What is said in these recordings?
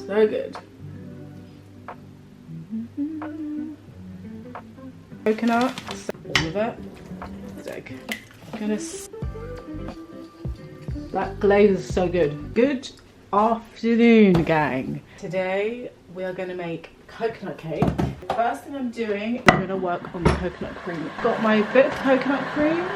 So good. Coconut, all of it. That glaze is so good. Good afternoon, gang. Today we are going to make coconut cake. First thing I'm doing, I'm going to work on the coconut cream. Got my bit of coconut cream.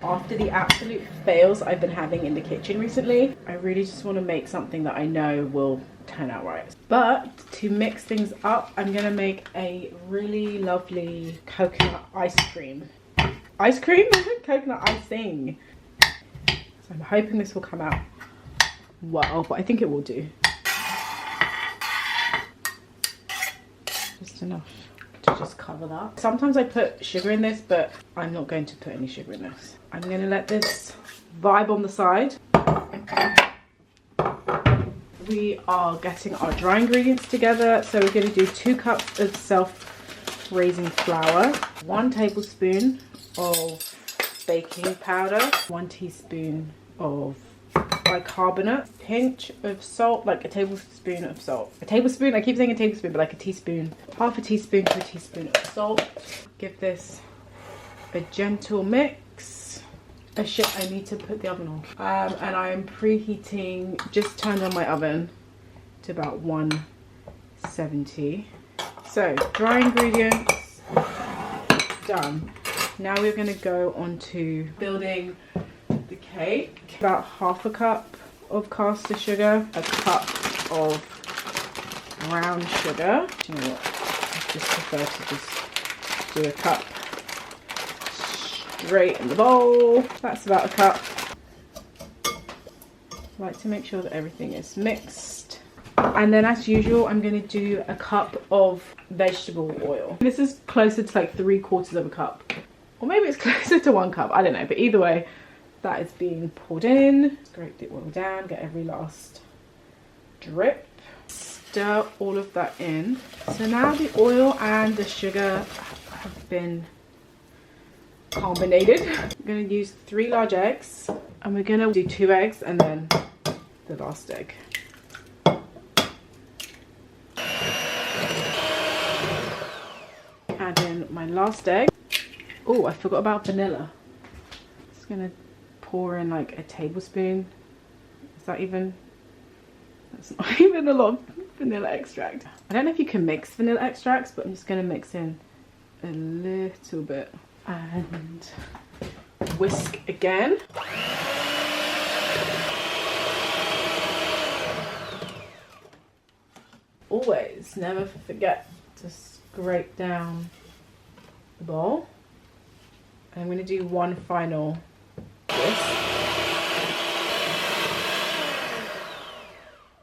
After the absolute fails I've been having in the kitchen recently, I really just want to make something that I know will turn out right. But to mix things up, I'm going to make a really lovely coconut ice cream. Ice cream? Coconut icing. So I'm hoping this will come out well, but I think it will do. Just enough to just cover that. Sometimes I put sugar in this, but I'm not going to put any sugar in this. I'm going to let this vibe on the side. We are getting our dry ingredients together. So we're going to do 2 cups of self-raising flour, 1 tablespoon of baking powder, 1 teaspoon of bicarbonate, pinch of salt, like a tablespoon of salt. A tablespoon, I keep saying a tablespoon, but like a teaspoon, half a teaspoon to a teaspoon of salt. Give this a gentle mix. Oh shit, I need to put the oven on. And I am preheating, just turned on my oven to about 170. So dry ingredients done. Now we're going to go on to building the cake. About half a cup of caster sugar, a cup of brown sugar. Do you know what? I just prefer to just do a cup straight in the bowl. That's about a cup. I like to make sure that everything is mixed. And then as usual, I'm going to do a cup of vegetable oil. This is closer to like 3/4 of a cup. Or maybe it's closer to 1 cup, I don't know. But either way, that is being poured in. Scrape the oil down, get every last drip. Stir all of that in. So now the oil and the sugar have been carbonated. I'm going to use 3 large eggs. And we're going to do 2 eggs and then the last egg. Add in my last egg. Oh, I forgot about vanilla. Just gonna pour in like a tablespoon. Is that even? That's not even a lot of vanilla extract. I don't know if you can mix vanilla extracts, but I'm just gonna mix in a little bit and whisk again. Always never forget to scrape down the bowl. And I'm going to do one final whisk.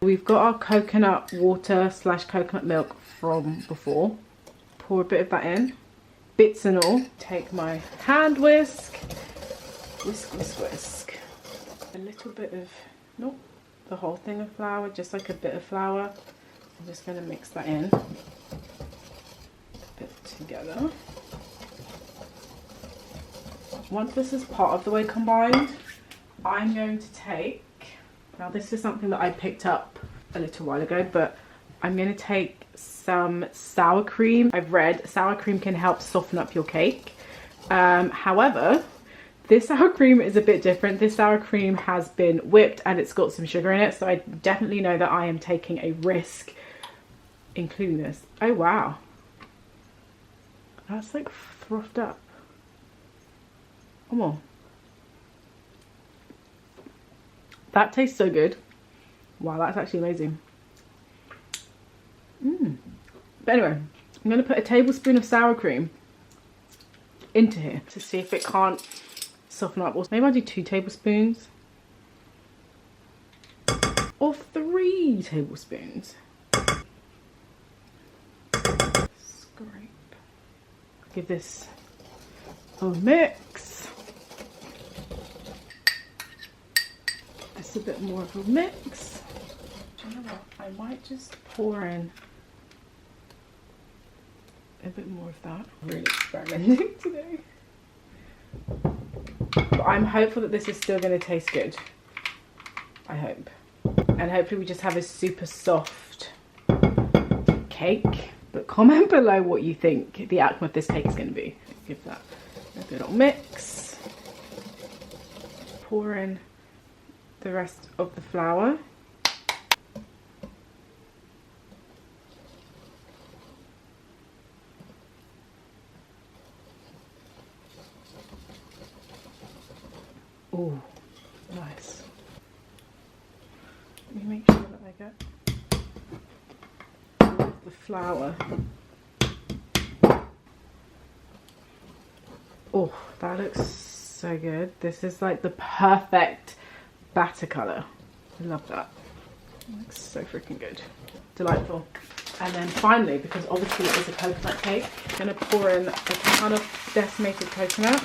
We've got our coconut water / coconut milk from before. Pour a bit of that in, bits and all. Take my hand whisk, whisk, whisk, whisk. A little bit of, not the whole thing of flour, just like a bit of flour. I'm just going to mix that in a bit together. Once this is part of the way combined, I'm going to take, now this is something that I picked up a little while ago, but I'm going to take some sour cream. I've read sour cream can help soften up your cake. However, this sour cream is a bit different. This sour cream has been whipped and it's got some sugar in it, so I definitely know that I am taking a risk including this. Oh wow, that's like frothed up. Come on. That tastes so good. Wow, that's actually amazing. But anyway, I'm going to put a tablespoon of sour cream into here to see if it can't soften up. Or maybe I'll do 2 tablespoons. Or 3 tablespoons. Scrape. Give this a mix. A bit more of a mix. Do you know what? I might just pour in a bit more of that. I'm really experimenting today. But I'm hopeful that this is still going to taste good. I hope. and hopefully we just have a super soft cake. But comment below what you think the outcome of this cake is going to be. Give that a good old mix. Pour in the rest of the flour. Oh, nice. Let me make sure that I get the flour. Oh, that looks so good. This is like the perfect batter colour. I love that. It looks so freaking good. Delightful. And then finally, because obviously it is a coconut cake, I'm going to pour in a ton of decimated coconut.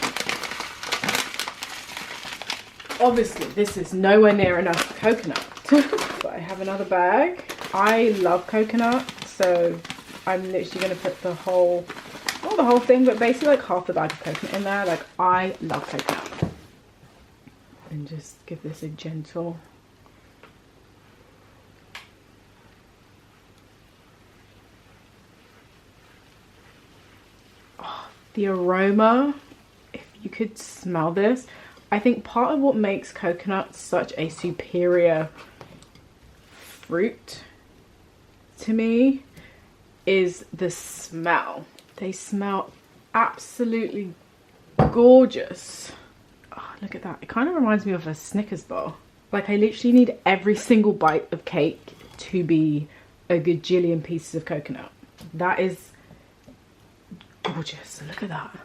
Obviously, this is nowhere near enough coconut. But I have another bag. I love coconut, so I'm literally going to put the whole, not the whole thing, but basically like half the bag of coconut in there. Like, I love coconut. And just give this a gentle... Oh, the aroma, if you could smell this. I think part of what makes coconut such a superior fruit to me is the smell. They smell absolutely gorgeous. Oh, look at that. It kind of reminds me of a Snickers bar. Like, I literally need every single bite of cake to be a gajillion pieces of coconut. That is gorgeous. Look at that.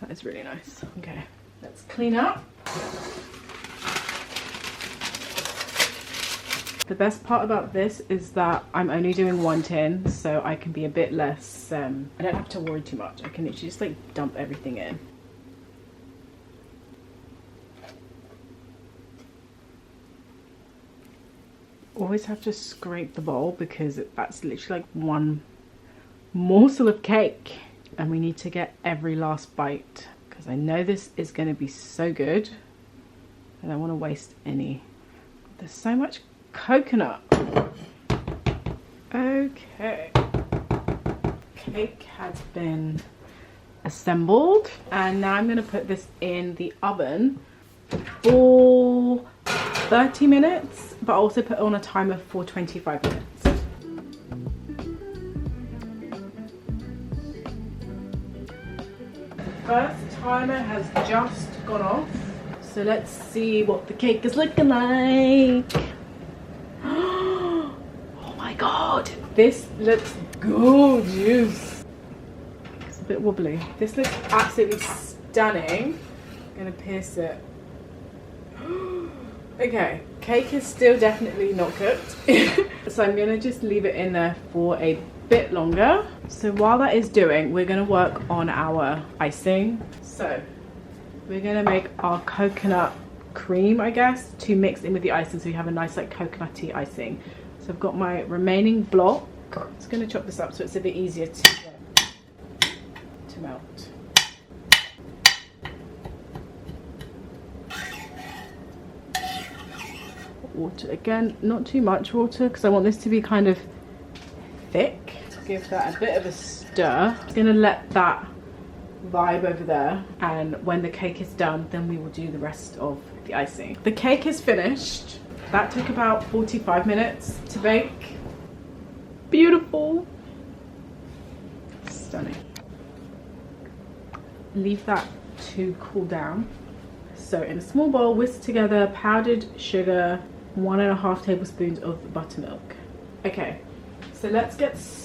That is really nice. Okay. Let's clean up. The best part about this is that I'm only doing 1 tin, so I can be a bit less, I don't have to worry too much. I can literally just like dump everything in. Always have to scrape the bowl because that's literally like one morsel of cake, and we need to get every last bite. Because I know this is going to be so good. I don't want to waste any. There's so much coconut. Okay. Cake has been assembled. And now I'm going to put this in the oven for 30 minutes. But also put it on a timer for 25 minutes. First timer has just gone off, so let's see what the cake is looking like. Oh my god, this looks gorgeous. It's a bit wobbly. This looks absolutely stunning. I'm gonna pierce it. Okay, cake is still definitely not cooked. So I'm gonna just leave it in there for a bit longer. So while that is doing, we're going to work on our icing. So we're going to make our coconut cream, I guess, to mix in with the icing so we have a nice like coconutty icing. So I've got my remaining block. I'm just going to chop this up so it's a bit easier to melt. Water again, not too much water because I want this to be kind of thick. Give that a bit of a stir. I'm gonna let that vibe over there, and when the cake is done then we will do the rest of the icing. The cake is finished. That took about 45 minutes to bake. Beautiful. Stunning. Leave that to cool down. So in a small bowl, whisk together powdered sugar, 1.5 tablespoons of buttermilk. Okay, so let's get started.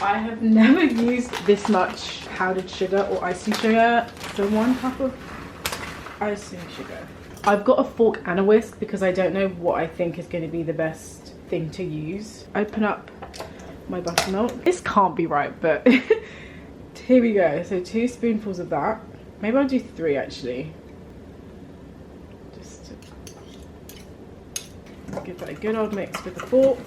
I have never used this much powdered sugar or icing sugar. So 1 cup of icing sugar. I've got a fork and a whisk because I don't know what I think is going to be the best thing to use. Open up my buttermilk. This can't be right, but here we go. So 2 spoonfuls of that. Maybe I'll do 3 actually. Just to give that a good old mix with the fork.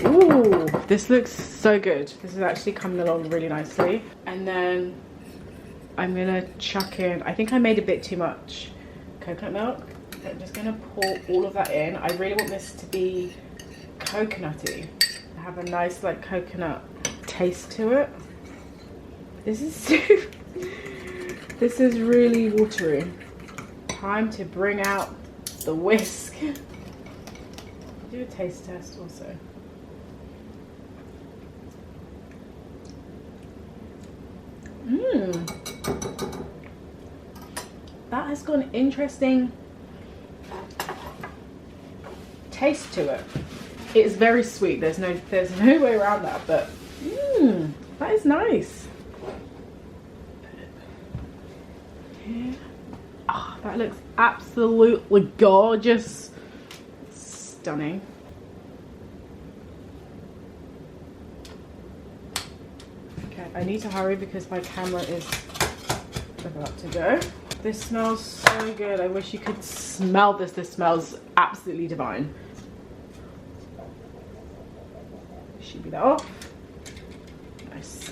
Ooh, this looks so good. This is actually coming along really nicely. And then I'm gonna chuck in, I think I made a bit too much coconut milk. So I'm just gonna pour all of that in. I really want this to be coconutty. Have a nice like coconut taste to it. This is this is really watery. Time to bring out the whisk. Do a taste test also. That has got an interesting taste to it. It's very sweet. There's no way around that, but that is nice. Oh, that looks absolutely gorgeous. Stunning. Okay, I need to hurry because my camera is about to go. This smells so good. I wish you could smell this. This smells absolutely divine. Should be that off. Nice.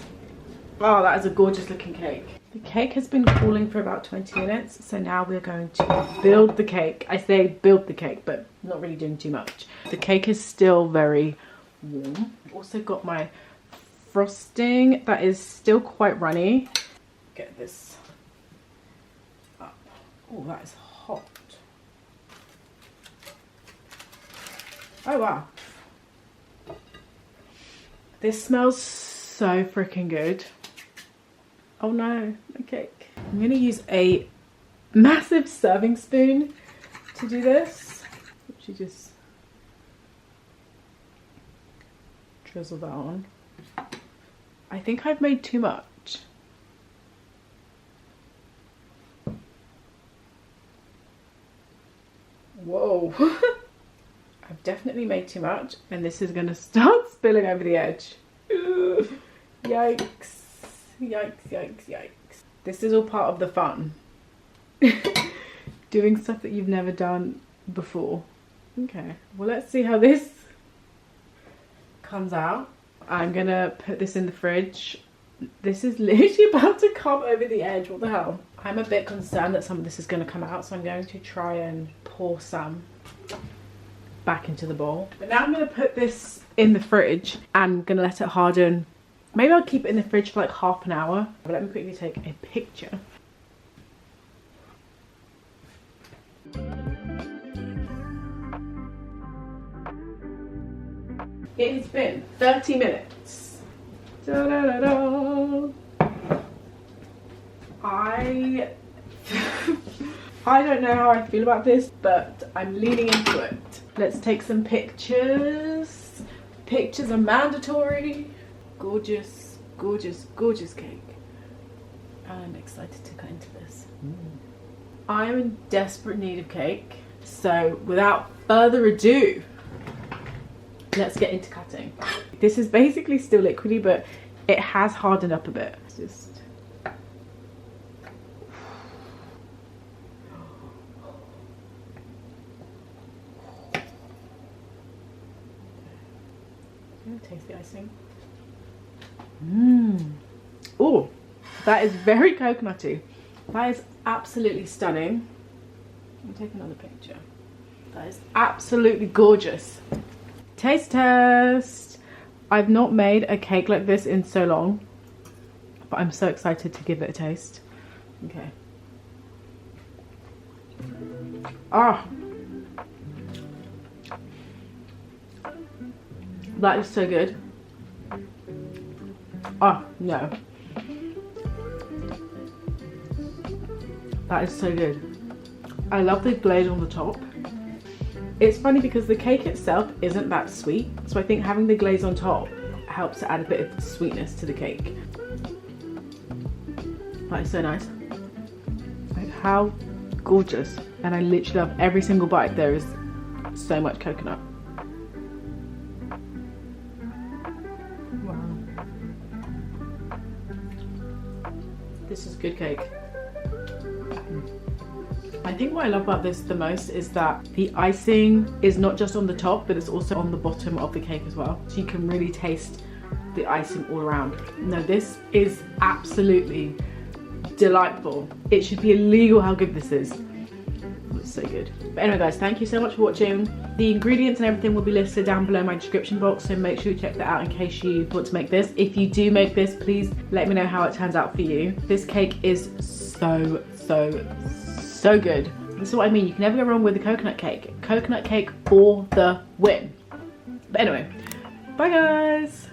Oh, that is a gorgeous looking cake. The cake has been cooling for about 20 minutes, so now we're going to build the cake. I say build the cake, but not really doing too much. The cake is still very warm. I've also got my frosting that is still quite runny. Get this up. Oh, that is hot. Oh wow. This smells so freaking good. Oh no, my cake. I'm gonna use a massive serving spoon to do this. She just drizzle that on. I think I've made too much. Whoa. I've definitely made too much, and this is gonna start spilling over the edge. Ugh. Yikes. Yikes, yikes, yikes. This is all part of the fun. Doing stuff that you've never done before. Okay, well let's see how this comes out. I'm gonna put this in the fridge. This is literally about to come over the edge. What the hell? I'm a bit concerned that some of this is gonna come out, so I'm going to try and pour some back into the bowl. But now I'm gonna put this in the fridge and I'm gonna let it harden. Maybe I'll keep it in the fridge for like half an hour. But let me quickly take a picture. It has been 30 minutes. Da, da, da, da. I don't know how I feel about this, but I'm leaning into it. Let's take some pictures. Pictures are mandatory. Gorgeous, gorgeous, gorgeous cake. I'm excited to cut into this. I'm in desperate need of cake. So without further ado, let's get into cutting. This is basically still liquidy, but it has hardened up a bit. It's just... taste the icing. Oh, that is very coconutty. That is absolutely stunning. Let me take another picture. That is absolutely gorgeous. Taste test. I've not made a cake like this in so long, but I'm so excited to give it a taste. Okay. Ah, that is so good. Oh no, that is so good. I love the glaze on the top. It's funny because the cake itself isn't that sweet, so I think having the glaze on top helps to add a bit of sweetness to the cake. That is so nice. Like, how gorgeous. And I literally love every single bite. There is so much coconut. Wow. This is good cake. I think what I love about this the most is that the icing is not just on the top, but it's also on the bottom of the cake as well. So you can really taste the icing all around. No, this is absolutely delightful. It should be illegal how good this is. it's so good. But anyway guys, thank you so much for watching. The ingredients and everything will be listed down below in my description box, so make sure you check that out in case you want to make this. If you do make this, please let me know how it turns out for you. This cake is so good. This is what I mean, you can never go wrong with a coconut cake. Coconut cake for the win. But anyway, bye guys.